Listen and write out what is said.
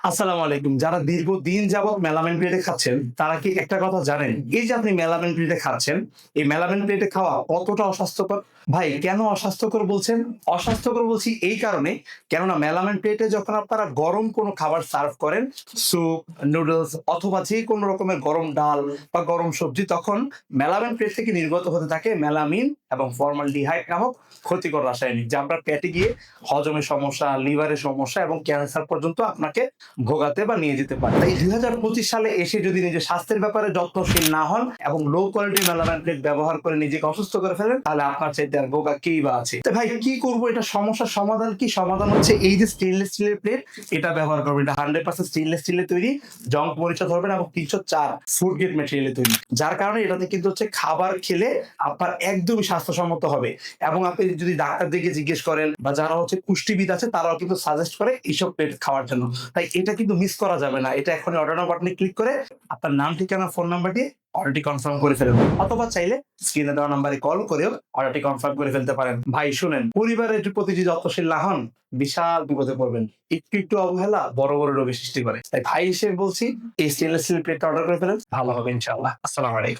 আসসালামু আলাইকুম। যারা দীর্ঘদিন যাবৎ মেলামাইন প্লেটে খাচ্ছেন, তারা কি একটা কথা জানেন? এই যে আপনি মেলামাইন প্লেটে খাচ্ছেন, এই মেলামাইন প্লেটে খাওয়া কতটা অস্বাস্থ্যকর? ভাই কেন অস্বাস্থ্যকর বলছেন? অস্বাস্থ্যকর বলছি এই কারণে, কেননা মেলামাইন প্লেটে যখন আপনারা গরম কোনো খাবার সার্ভ করেন, স্যুপ, নুডলস অথবা যেকোনো রকমের গরম ডাল বা গরম সবজি, তখন মেলামাইন প্লেট থেকে নির্গত হতে থাকে মেলামিন এবং ফর্মালডিহাইড নামক ক্ষতিকর রাসায়নিক, যা আপনার পেটে গিয়ে হজমের সমস্যা, লিভারের সমস্যা এবং ক্যান্সার পর্যন্ত আপনাকে ভোগাতে বা নিয়ে যেতে পারে। তাই ২০২৫ সালে এসে যদি নিজের স্বাস্থ্যের ব্যাপারে যত্নশীল না হন এবং লো কোয়ালিটির মেলামাইন প্লেট ব্যবহার করে নিজেকে অসুস্থ করে ফেলেন, তাহলে আপনার চাইতে আর বোকা কেই বা আছে। তো ভাই কি করব, এটা সমস্যার সমাধান কি? সমাধান হচ্ছে এই যে স্টেনলেস স্টিলের প্লেট, এটা ব্যবহার করবেন। এটা 100% স্টেনলেস স্টিলের তৈরি, জং মরিচা ধরবে না এবং ৩০৪ ফুড গ্রেড ম্যাটেরিয়ালে তৈরি। যার কারণে এটাতে কিন্তু হচ্ছে খাবার খেলে আপনার একদমই স্বাস্থ্যসম্মত হবে। এবং আপনি যদি ডাক্তারদেরকে জিজ্ঞেস করেন বা যারা হচ্ছে পুষ্টিবিদ আছে, তারাও কিন্তু সাজেস্ট করে এইসব প্লেট খাওয়ার জন্য। তাই এটা কিন্তু মিস করা যাবে না। এটা এখনই অর্ডার নাও বাটনে ক্লিক করে আপনার নাম, ঠিকানা, ফোন নাম্বার দিয়ে অর্ডারটি কনফার্ম করে ফেলুন। অথবা চাইলে স্ক্রিনে দেওয়া নাম্বারে কল করেও অর্ডারটি কনফার্ম করে ফেলতে পারেন। ভাই শুনেন, পরিবারের প্রতি যদি যত্নশীল না হন, বিশাল বিপদে পড়বেন। একটু অবহেলা বড় বড় রোগের সৃষ্টি করে। তাই ভাই হিসেবে বলছি, এই স্টেনলেস স্টিল প্লেটটা অর্ডার করে ফেলেন, ভালো হবে ইনশাআল্লাহ। আসসালামু আলাইকুম।